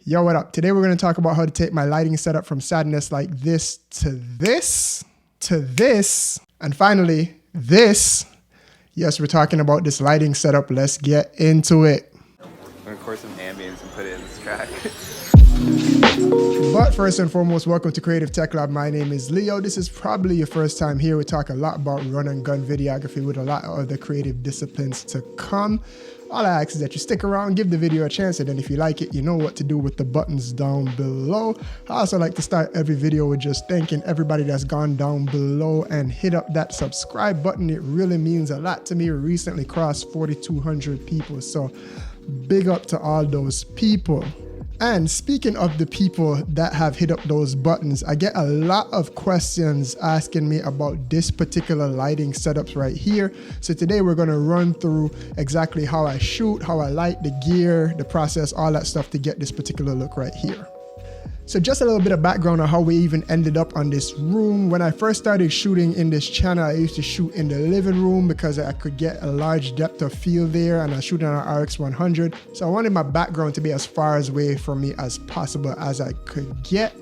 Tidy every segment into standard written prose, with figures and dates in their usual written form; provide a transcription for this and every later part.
Yo, what up? Today we're going to talk about how to take my lighting setup from sadness like this to this, to this, and finally this. Yes, we're talking about this lighting setup. Let's get into it. I'm going to record some ambience and put it in this track. But first and foremost, welcome to Creative Tech Lab. My name is Leo. This is probably your first time here. We talk a lot about run and gun videography with a lot of other creative disciplines to come. All I ask is that you stick around, give the video a chance, and then if you like it, you know what to do with the buttons down below. I also like to start every video with just thanking everybody that's gone down below and hit up that subscribe button. It really means a lot to me. We recently crossed 4,200 people, so big up to all those people. And speaking of the people that have hit up those buttons, I get a lot of questions asking me about this particular lighting setups right here. So today we're going to run through exactly how I shoot, how I light, the gear, the process, all that stuff to get this particular look right here. So just a little bit of background on how we even ended up on this room. When I first started shooting in this channel, I used to shoot in the living room because I could get a large depth of field there, and I shoot on an RX 100. So I wanted my background to be as far away from me as possible as I could get.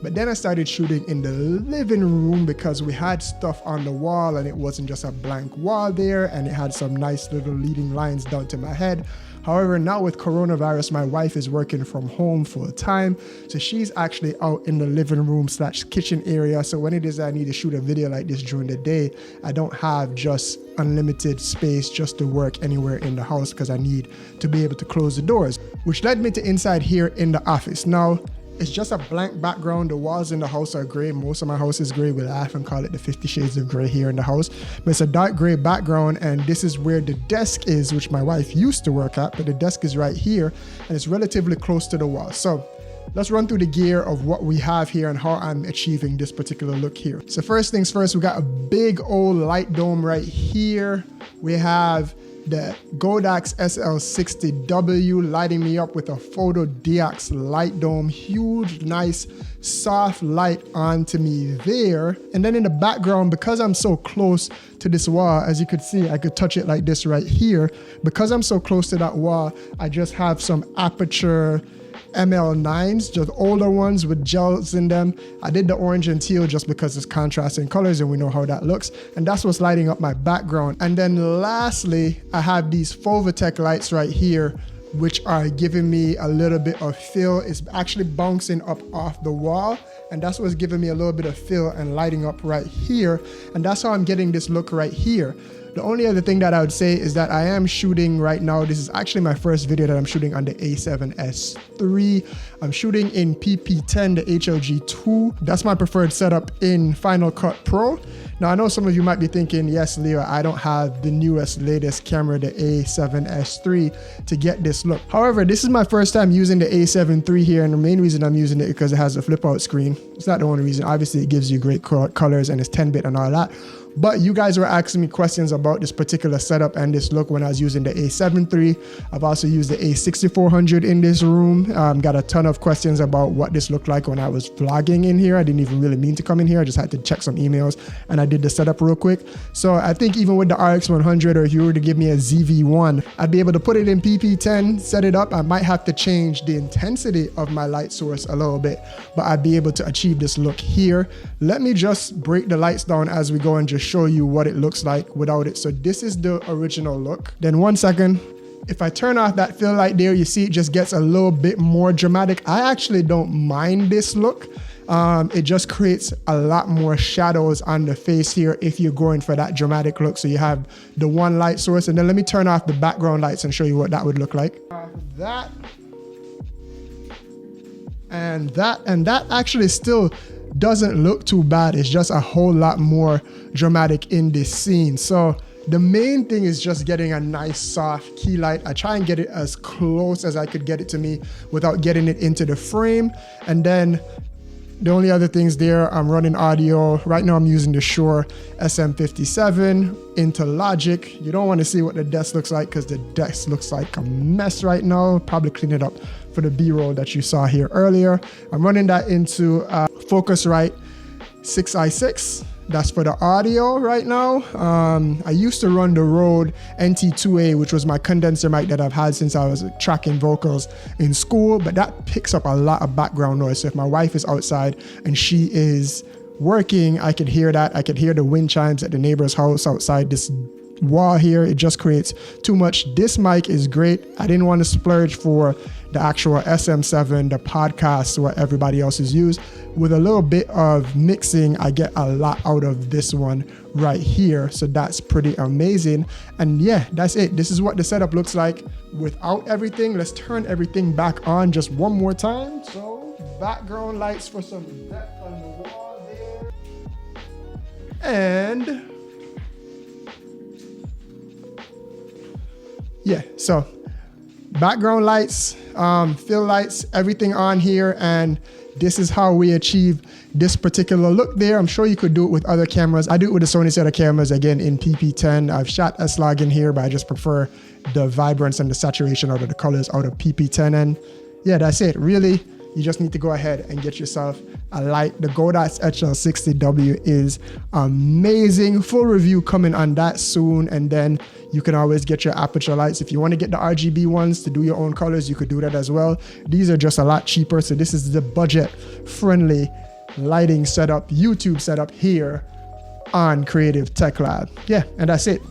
But then I started shooting in the living room because we had stuff on the wall and it wasn't just a blank wall there, and it had some nice little leading lines down to my head. However, now with coronavirus, my wife is working from home full time. So she's actually out in the living room / kitchen area. So when it is I need to shoot a video like this during the day, I don't have just unlimited space just to work anywhere in the house because I need to be able to close the doors, which led me to inside here in the office. Now, it's just a blank background. The walls in the house are gray. Most of my house is gray. We laugh and call it the 50 Shades of Gray here in the house. But it's a dark gray background, and this is where the desk is, which my wife used to work at, but the desk is right here, and it's relatively close to the wall. So let's run through the gear of what we have here and how I'm achieving this particular look here. So first things first, we got a big old light dome right here. We have the Godox SL60W lighting me up with a Photo Diox light dome. Huge, nice, soft light onto me there. And then in the background, because I'm so close to this wall, as you could see, I could touch it like this right here. Because I'm so close to that wall, I just have some Aputure ML9s, just older ones with gels in them. I did the orange and teal just because it's contrasting colors and we know how that looks. And that's what's lighting up my background. And then lastly, I have these Fovatech lights right here, which are giving me a little bit of fill. It's actually bouncing up off the wall, and that's what's giving me a little bit of fill and lighting up right here. And that's how I'm getting this look right here. The only other thing that I would say is that I am shooting right now. This is actually my first video that I'm shooting on the A7S III. I'm shooting in PP10, the HLG2. That's my preferred setup in Final Cut Pro. Now, I know some of you might be thinking, yes, Leo, I don't have the newest, latest camera, the A7S III, to get this look. However, this is my first time using the A7 III here, and the main reason I'm using it is because it has a flip out screen. It's not the only reason. Obviously, it gives you great colors and it's 10-bit and all that. But you guys were asking me questions about this particular setup and this look when I was using the A7 III. I've also used the A6400 in this room. Got a ton of questions about what this looked like when I was vlogging in here. I didn't even really mean to come in here. I just had to check some emails and I did the setup real quick. So I think even with the RX 100, or if you were to give me a ZV-1, I'd be able to put it in PP10, set it up. I might have to change the intensity of my light source a little bit, but I'd be able to achieve this look here. Let me just break the lights down as we go and just show you what it looks like without it. So this is the original look. Then 1 second, if I turn off that fill light there, you see it just gets a little bit more dramatic. I actually don't mind this look. It just creates a lot more shadows on the face here if you're going for that dramatic look. So you have the one light source, and then let me turn off the background lights and show you what that would look like. That actually still doesn't look too bad. It's just a whole lot more dramatic in this scene. So the main thing is just getting a nice soft key light. I try and get it as close as I could get it to me without getting it into the frame. And then the only other things there, I'm running audio. Right now I'm using the Shure SM57 into Logic. You don't want to see what the desk looks like because the desk looks like a mess right now. Probably clean it up for the B-roll that you saw here earlier. I'm running that into Focusrite 6i6. That's for the audio right now. I used to run the Rode NT2A, which was my condenser mic that I've had since I was tracking vocals in school, but that picks up a lot of background noise. So if my wife is outside and she is working, I could hear that. I could hear the wind chimes at the neighbor's house outside this wall here. It just creates too much. This mic is great. I didn't want to splurge for the actual SM7, the podcast, what everybody else has used. With a little bit of mixing, I get a lot out of this one right here. So that's pretty amazing. And yeah, that's it. This is what the setup looks like without everything. Let's turn everything back on just one more time. So background lights for some depth on the wall there. And yeah, so background lights, fill lights, everything on here. And this is how we achieve this particular look there. I'm sure you could do it with other cameras. I do it with the Sony set of cameras, again, in PP10. I've shot S-Log in here, but I just prefer the vibrance and the saturation out of the colors out of PP10. And yeah, that's it. Really, you just need to go ahead and get yourself a light. The Godox HL60W is amazing. Full review coming on that soon. And then you can always get your aperture lights. If you want to get the RGB ones to do your own colors, you could do that as well. These are just a lot cheaper. So this is the budget friendly lighting setup, YouTube setup here on Creative Tech Lab. Yeah, and that's it.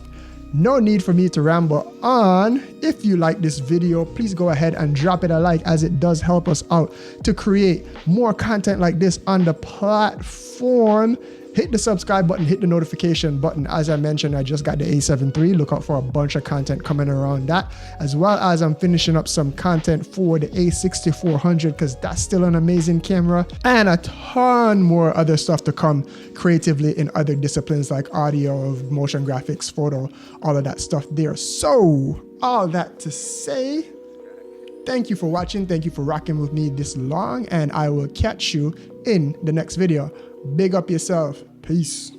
No need for me to ramble on. If you like this video, please go ahead and drop it a like, as it does help us out to create more content like this on the platform. Hit the subscribe button, hit the notification button. As I mentioned, I just got the A7 III. Look out for a bunch of content coming around that, as well as I'm finishing up some content for the A6400, because that's still an amazing camera, and a ton more other stuff to come creatively in other disciplines like audio, motion graphics, photo, all of that stuff there. So all that to say, thank you for watching. Thank you for rocking with me this long, and I will catch you in the next video. Big up yourself. Peace.